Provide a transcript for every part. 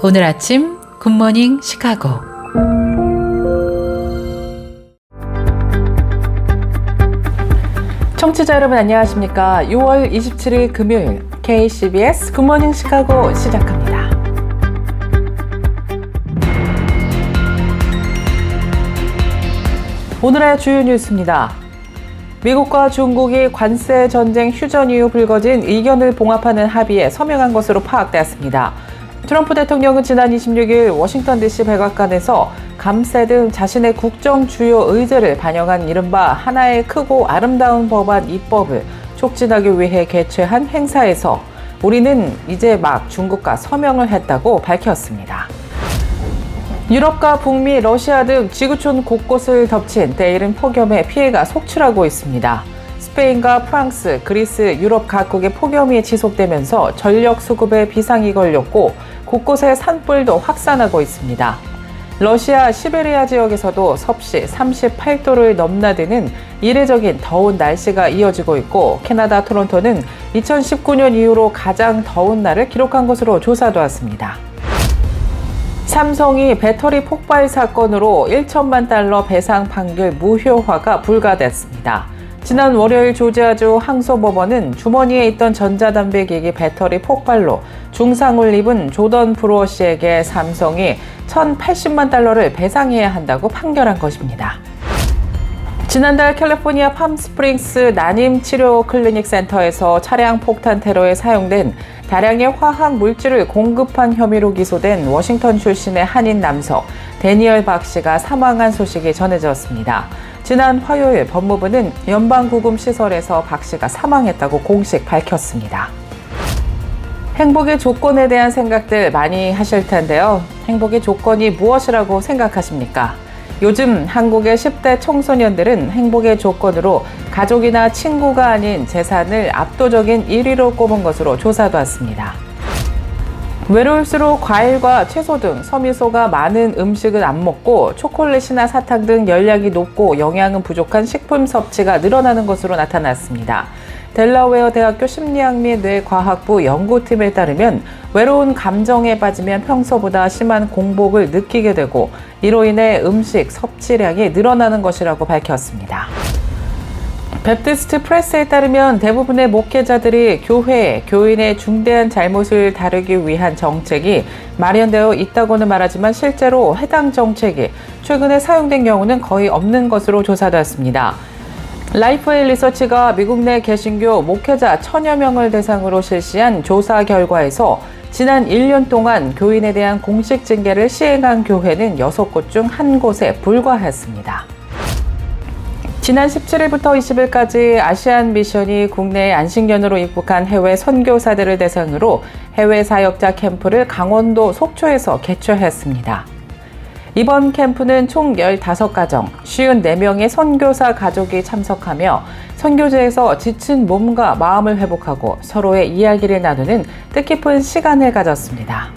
오늘 아침 굿모닝 시카고. 청취자 여러분 안녕하십니까? 6월 27일 금요일 KCBS 굿모닝 시카고 시작합니다. 오늘의 주요 뉴스입니다. 미국과 중국이 관세 전쟁 휴전 이후 불거진 의견을 봉합하는 합의에 서명한 것으로 파악되었습니다. 트럼프 대통령은 지난 26일 워싱턴 DC 백악관에서 감세 등 자신의 국정 주요 의제를 반영한 이른바 하나의 크고 아름다운 법안 입법을 촉진하기 위해 개최한 행사에서 우리는 이제 막 중국과 서명을 했다고 밝혔습니다. 유럽과 북미, 러시아 등 지구촌 곳곳을 덮친 때이른 폭염에 피해가 속출하고 있습니다. 스페인과 프랑스, 그리스, 유럽 각국의 폭염이 지속되면서 전력 수급에 비상이 걸렸고 곳곳에 산불도 확산하고 있습니다. 러시아 시베리아 지역에서도 섭씨 38도를 넘나드는 이례적인 더운 날씨가 이어지고 있고 캐나다 토론토는 2019년 이후로 가장 더운 날을 기록한 것으로 조사되었습니다. 삼성이 배터리 폭발 사건으로 1천만 달러 배상 판결 무효화가 불가됐습니다. 지난 월요일 조지아주 항소법원은 주머니에 있던 전자담배 기기 배터리 폭발로 중상을 입은 조던 브루어 씨에게 삼성이 1,080만 달러를 배상해야 한다고 판결한 것입니다. 지난달 캘리포니아 팜스프링스 난임 치료 클리닉 센터에서 차량 폭탄 테러에 사용된 다량의 화학 물질을 공급한 혐의로 기소된 워싱턴 출신의 한인 남성 데니얼 박 씨가 사망한 소식이 전해졌습니다. 지난 화요일 법무부는 연방구금시설에서 박 씨가 사망했다고 공식 밝혔습니다. 행복의 조건에 대한 생각들 많이 하실 텐데요. 행복의 조건이 무엇이라고 생각하십니까? 요즘 한국의 10대 청소년들은 행복의 조건으로 가족이나 친구가 아닌 재산을 압도적인 1위로 꼽은 것으로 조사되었습니다. 외로울수록 과일과 채소 등 섬유소가 많은 음식을 안 먹고 초콜릿이나 사탕 등 열량이 높고 영양은 부족한 식품 섭취가 늘어나는 것으로 나타났습니다. 델라웨어 대학교 심리학 및 뇌과학부 연구팀에 따르면 외로운 감정에 빠지면 평소보다 심한 공복을 느끼게 되고 이로 인해 음식 섭취량이 늘어나는 것이라고 밝혔습니다. 베프티스트 프레스에 따르면 대부분의 목회자들이 교회, 교인의 중대한 잘못을 다루기 위한 정책이 마련되어 있다고는 말하지만 실제로 해당 정책이 최근에 사용된 경우는 거의 없는 것으로 조사되었습니다. 라이프웨이 리서치가 미국 내 개신교 목회자 1,000여 명을 대상으로 실시한 조사 결과에서 지난 1년 동안 교인에 대한 공식 징계를 시행한 교회는 6곳 중 1곳에 불과했습니다. 지난 17일부터 20일까지 아시안 미션이 국내에 안식년으로 입국한 해외 선교사들을 대상으로 해외 사역자 캠프를 강원도 속초에서 개최했습니다. 이번 캠프는 총 15가정, 54명의 선교사 가족이 참석하며 선교지에서 지친 몸과 마음을 회복하고 서로의 이야기를 나누는 뜻깊은 시간을 가졌습니다.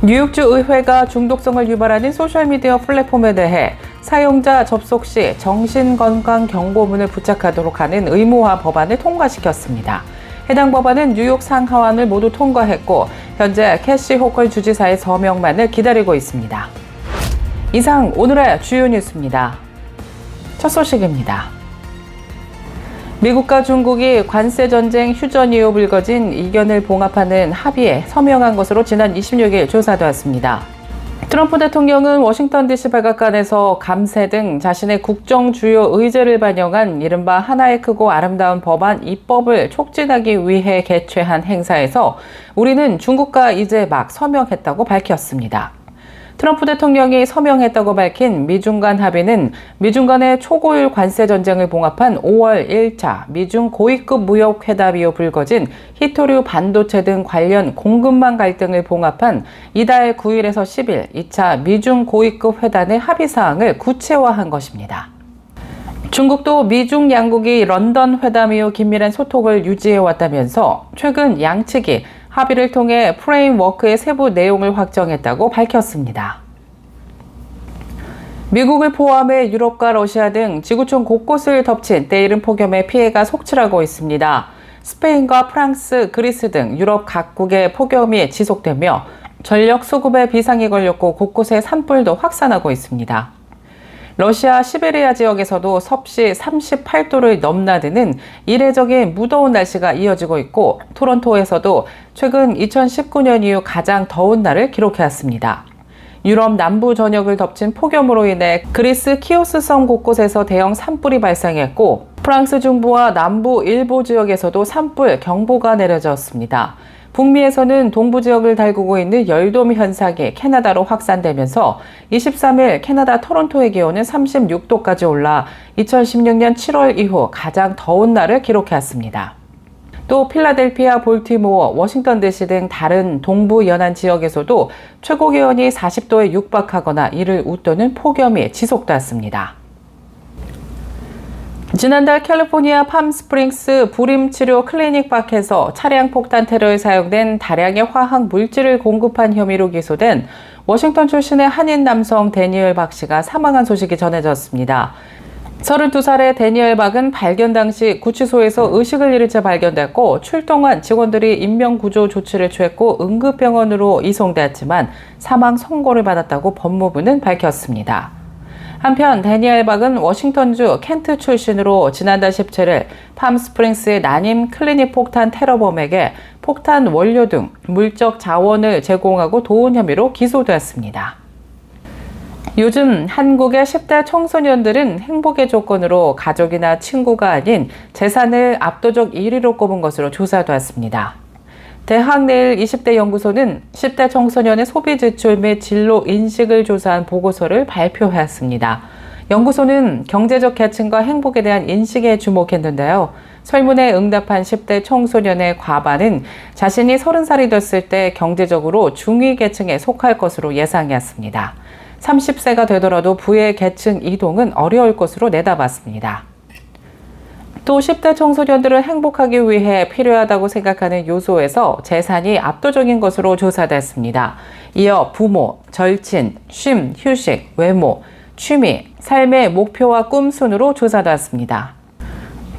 뉴욕주 의회가 중독성을 유발하는 소셜미디어 플랫폼에 대해 사용자 접속 시 정신건강 경고문을 부착하도록 하는 의무화 법안을 통과시켰습니다. 해당 법안은 뉴욕 상하원을 모두 통과했고 현재 캐시 호컬 주지사의 서명만을 기다리고 있습니다. 이상 오늘의 주요 뉴스입니다. 첫 소식입니다. 미국과 중국이 관세 전쟁 휴전 이후 불거진 이견을 봉합하는 합의에 서명한 것으로 지난 26일 조사되었습니다. 트럼프 대통령은 워싱턴 DC 백악관에서 감세 등 자신의 국정 주요 의제를 반영한 이른바 하나의 크고 아름다운 법안 입법을 촉진하기 위해 개최한 행사에서 우리는 중국과 이제 막 서명했다고 밝혔습니다. 트럼프 대통령이 서명했다고 밝힌 미중 간 합의는 미중 간의 초고율 관세 전쟁을 봉합한 5월 1차 미중 고위급 무역 회담 이후 불거진 히토류 반도체 등 관련 공급망 갈등을 봉합한 이달 9일에서 10일 2차 미중 고위급 회담의 합의 사항을 구체화한 것입니다. 중국도 미중 양국이 런던 회담 이후 긴밀한 소통을 유지해왔다면서 최근 양측이 합의를 통해 프레임워크의 세부 내용을 확정했다고 밝혔습니다. 미국을 포함해 유럽과 러시아 등 지구촌 곳곳을 덮친 때이른 폭염에 피해가 속출하고 있습니다. 스페인과 프랑스, 그리스 등 유럽 각국의 폭염이 지속되며 전력 수급에 비상이 걸렸고 곳곳에 산불도 확산하고 있습니다. 러시아 시베리아 지역에서도 섭씨 38도를 넘나드는 이례적인 무더운 날씨가 이어지고 있고 토론토에서도 최근 2019년 이후 가장 더운 날을 기록해왔습니다. 유럽 남부 전역을 덮친 폭염으로 인해 그리스 키오스 섬 곳곳에서 대형 산불이 발생했고 프랑스 중부와 남부 일부 지역에서도 산불 경보가 내려졌습니다. 북미에서는 동부 지역을 달구고 있는 열돔 현상이 캐나다로 확산되면서 23일 캐나다 토론토의 기온은 36도까지 올라 2016년 7월 이후 가장 더운 날을 기록해왔습니다. 또 필라델피아, 볼티모어, 워싱턴 DC 등 다른 동부 연안 지역에서도 최고 기온이 40도에 육박하거나 이를 웃도는 폭염이 지속됐습니다. 지난달 캘리포니아 팜스프링스 불임치료 클리닉 밖에서 차량 폭탄 테러에 사용된 다량의 화학 물질을 공급한 혐의로 기소된 워싱턴 출신의 한인 남성 데니얼 박 씨가 사망한 소식이 전해졌습니다. 32살의 데니얼 박은 발견 당시 구치소에서 의식을 잃은 채 발견됐고 출동한 직원들이 인명구조 조치를 취했고 응급병원으로 이송되었지만 사망 선고를 받았다고 법무부는 밝혔습니다. 한편 데니얼 박은 워싱턴주 켄트 출신으로 지난달 17일 팜스프링스의 난임 클리닉 폭탄 테러범에게 폭탄 원료 등 물적 자원을 제공하고 도운 혐의로 기소되었습니다. 요즘 한국의 10대 청소년들은 행복의 조건으로 가족이나 친구가 아닌 재산을 압도적 1위로 꼽은 것으로 조사되었습니다. 대학내일 20대 연구소는 10대 청소년의 소비 지출 및 진로 인식을 조사한 보고서를 발표했습니다. 연구소는 경제적 계층과 행복에 대한 인식에 주목했는데요. 설문에 응답한 10대 청소년의 과반은 자신이 30살이 됐을 때 경제적으로 중위 계층에 속할 것으로 예상했습니다. 30세가 되더라도 부의 계층 이동은 어려울 것으로 내다봤습니다. 또 10대 청소년들은 행복하기 위해 필요하다고 생각하는 요소에서 재산이 압도적인 것으로 조사됐습니다. 이어 부모, 절친, 쉼, 휴식, 외모, 취미, 삶의 목표와 꿈 순으로 조사됐습니다.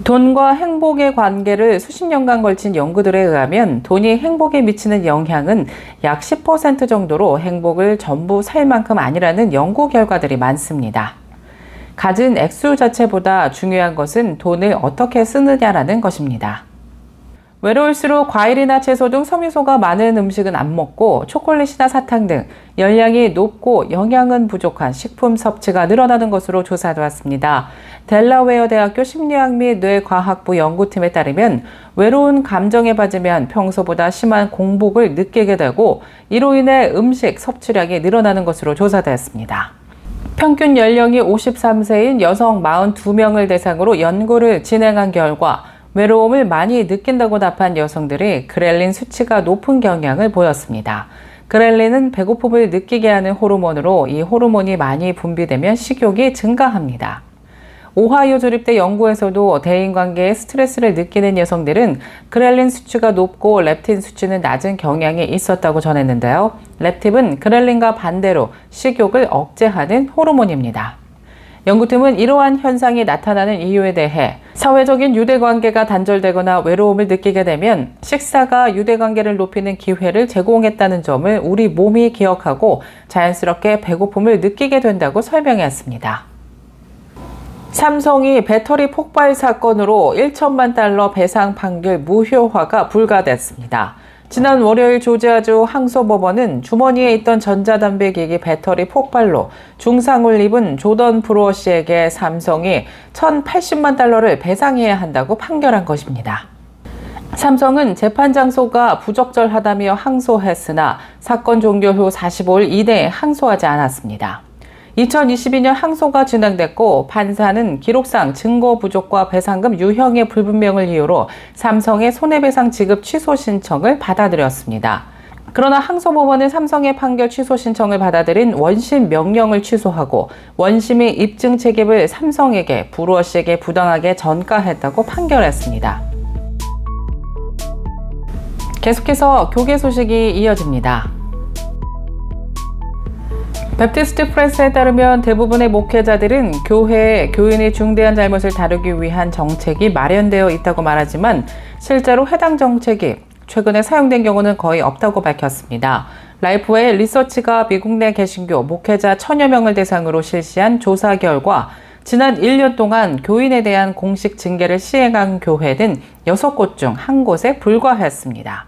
돈과 행복의 관계를 수십 년간 걸친 연구들에 의하면 돈이 행복에 미치는 영향은 약 10% 정도로 행복을 전부 살 만큼 아니라는 연구 결과들이 많습니다. 가진 액수 자체보다 중요한 것은 돈을 어떻게 쓰느냐라는 것입니다. 외로울수록 과일이나 채소 등 섬유소가 많은 음식은 안 먹고 초콜릿이나 사탕 등 열량이 높고 영양은 부족한 식품 섭취가 늘어나는 것으로 조사되었습니다. 델라웨어 대학교 심리학 및 뇌과학부 연구팀에 따르면 외로운 감정에 빠지면 평소보다 심한 공복을 느끼게 되고 이로 인해 음식 섭취량이 늘어나는 것으로 조사되었습니다. 평균 연령이 53세인 여성 42명을 대상으로 연구를 진행한 결과 외로움을 많이 느낀다고 답한 여성들이 그렐린 수치가 높은 경향을 보였습니다. 그렐린은 배고픔을 느끼게 하는 호르몬으로 이 호르몬이 많이 분비되면 식욕이 증가합니다. 오하이오 조립대 연구에서도 대인관계에 스트레스를 느끼는 여성들은 그렐린 수치가 높고 렙틴 수치는 낮은 경향이 있었다고 전했는데요. 렙틴은 그렐린과 반대로 식욕을 억제하는 호르몬입니다. 연구팀은 이러한 현상이 나타나는 이유에 대해 사회적인 유대관계가 단절되거나 외로움을 느끼게 되면 식사가 유대관계를 높이는 기회를 제공했다는 점을 우리 몸이 기억하고 자연스럽게 배고픔을 느끼게 된다고 설명했습니다. 삼성이 배터리 폭발 사건으로 1천만 달러 배상 판결 무효화가 불가됐습니다. 지난 월요일 조지아주 항소법원은 주머니에 있던 전자담배 기기 배터리 폭발로 중상을 입은 조던 브루어 씨에게 삼성이 1,080만 달러를 배상해야 한다고 판결한 것입니다. 삼성은 재판 장소가 부적절하다며 항소했으나 사건 종료 후 45일 이내에 항소하지 않았습니다. 2022년 항소가 진행됐고 판사는 기록상 증거 부족과 배상금 유형의 불분명을 이유로 삼성의 손해배상 지급 취소 신청을 받아들였습니다. 그러나 항소법원은 삼성의 판결 취소 신청을 받아들인 원심 명령을 취소하고 원심이 입증 책임을 삼성에게 브루어 씨에게 부당하게 전가했다고 판결했습니다. 계속해서 교계 소식이 이어집니다. 베프티스트 프레스에 따르면 대부분의 목회자들은 교회에 교인의 중대한 잘못을 다루기 위한 정책이 마련되어 있다고 말하지만 실제로 해당 정책이 최근에 사용된 경우는 거의 없다고 밝혔습니다. 라이프웨이 리서치가 미국 내 개신교 목회자 1000여 명을 대상으로 실시한 조사 결과 지난 1년 동안 교인에 대한 공식 징계를 시행한 교회는 6곳 중 1곳에 불과했습니다.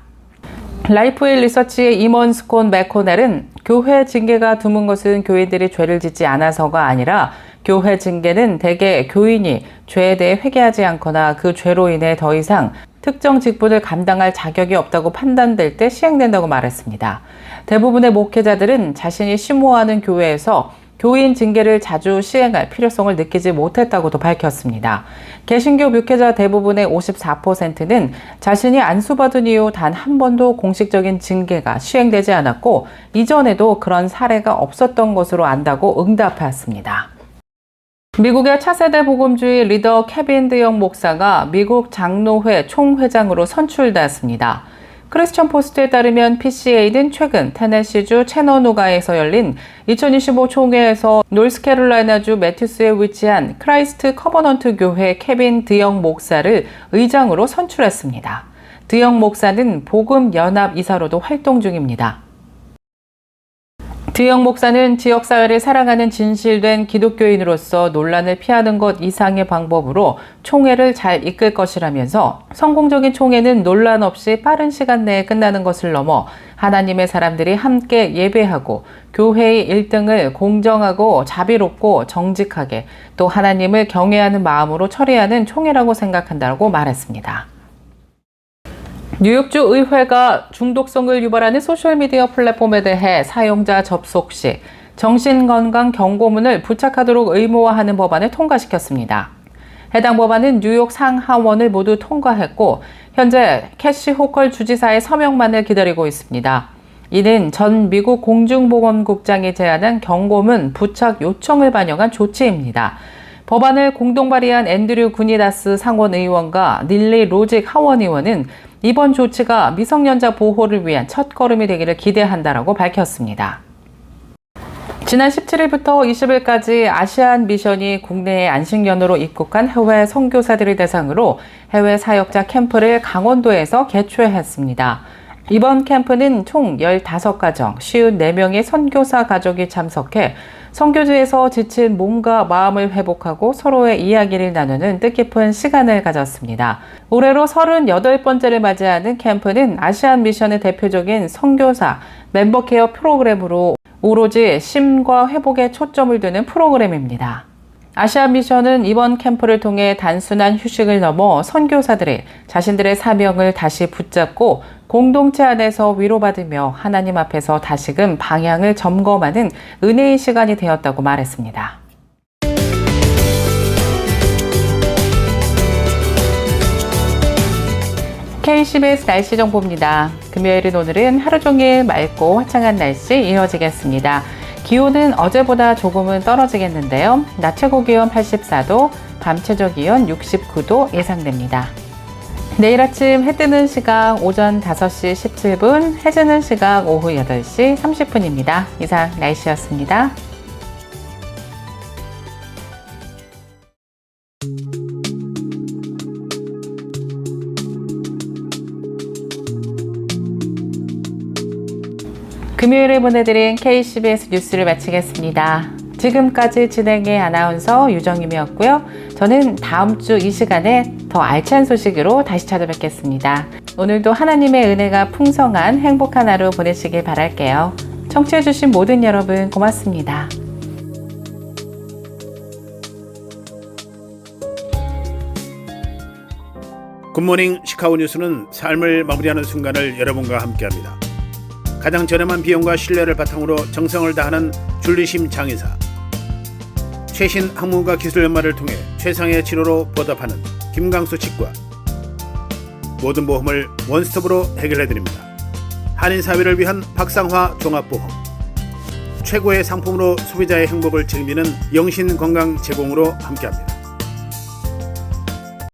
라이프웨이 리서치의 임원 스콘 맥코넬은 교회 징계가 드문 것은 교인들이 죄를 짓지 않아서가 아니라 교회 징계는 대개 교인이 죄에 대해 회개하지 않거나 그 죄로 인해 더 이상 특정 직분을 감당할 자격이 없다고 판단될 때 시행된다고 말했습니다. 대부분의 목회자들은 자신이 심호하는 교회에서 교인 징계를 자주 시행할 필요성을 느끼지 못했다고도 밝혔습니다. 개신교 목회자 대부분의 54%는 자신이 안수받은 이후 단 한 번도 공식적인 징계가 시행되지 않았고 이전에도 그런 사례가 없었던 것으로 안다고 응답했습니다. 미국의 차세대 복음주의 리더 케빈 드영 목사가 미국 장로회 총회장으로 선출됐습니다. 크리스천 포스트에 따르면 PCA는 최근 테네시주 채너누가에서 열린 2025 총회에서 노스캐롤라이나주 매튜스에 위치한 크라이스트 커버넌트 교회 케빈 드영 목사를 의장으로 선출했습니다. 드영 목사는 복음 연합 이사로도 활동 중입니다. 드영 목사는 지역사회를 사랑하는 진실된 기독교인으로서 논란을 피하는 것 이상의 방법으로 총회를 잘 이끌 것이라면서 성공적인 총회는 논란 없이 빠른 시간 내에 끝나는 것을 넘어 하나님의 사람들이 함께 예배하고 교회의 일등을 공정하고 자비롭고 정직하게 또 하나님을 경외하는 마음으로 처리하는 총회라고 생각한다고 말했습니다. 뉴욕주 의회가 중독성을 유발하는 소셜미디어 플랫폼에 대해 사용자 접속 시 정신건강 경고문을 부착하도록 의무화하는 법안을 통과시켰습니다. 해당 법안은 뉴욕 상하원을 모두 통과했고 현재 캐시 호컬 주지사의 서명만을 기다리고 있습니다. 이는 전 미국 공중보건국장이 제안한 경고문 부착 요청을 반영한 조치입니다. 법안을 공동 발의한 앤드류 구니다스 상원의원과 닐리 로직 하원의원은 이번 조치가 미성년자 보호를 위한 첫걸음이 되기를 기대한다라고 밝혔습니다. 지난 17일부터 20일까지 아시안 미션이 국내에 안식년으로 입국한 해외 선교사들을 대상으로 해외 사역자 캠프를 강원도에서 개최했습니다. 이번 캠프는 총 15가정, 54명의 선교사 가족이 참석해 선교지에서 지친 몸과 마음을 회복하고 서로의 이야기를 나누는 뜻깊은 시간을 가졌습니다. 올해로 38번째를 맞이하는 캠프는 아시안 미션의 대표적인 선교사 멤버 케어 프로그램으로 오로지 쉼과 회복에 초점을 두는 프로그램입니다. 아시안 미션은 이번 캠프를 통해 단순한 휴식을 넘어 선교사들이 자신들의 사명을 다시 붙잡고 공동체 안에서 위로받으며 하나님 앞에서 다시금 방향을 점검하는 은혜의 시간이 되었다고 말했습니다. KCBS 날씨 정보입니다. 금요일인 오늘은 하루 종일 맑고 화창한 날씨 이어지겠습니다. 기온은 어제보다 조금은 떨어지겠는데요. 낮 최고 기온 84도, 밤 최저 기온 69도 예상됩니다. 내일 아침 해 뜨는 시각 오전 5시 17분, 해 지는 시각 오후 8시 30분입니다. 이상 날씨였습니다. 금요일에 보내드린 KCBS 뉴스를 마치겠습니다. 지금까지 진행의 아나운서 유정임이었고요. 저는 다음 주 이 시간에 더 알찬 소식으로 다시 찾아뵙겠습니다. 오늘도 하나님의 은혜가 풍성한 행복한 하루 보내시길 바랄게요. 청취해주신 모든 여러분 고맙습니다. 굿모닝 시카고 뉴스는 삶을 마무리하는 순간을 여러분과 함께합니다. 가장 저렴한 비용과 신뢰를 바탕으로 정성을 다하는 줄리심 장의사, 최신 학문과 기술 연마를 통해 최상의 치료로 보답하는 김강수 치과, 모든 보험을 원스톱으로 해결해드립니다. 한인사회를 위한 박상화 종합보험, 최고의 상품으로 소비자의 행복을 책임지는 영신건강 제공으로 함께합니다.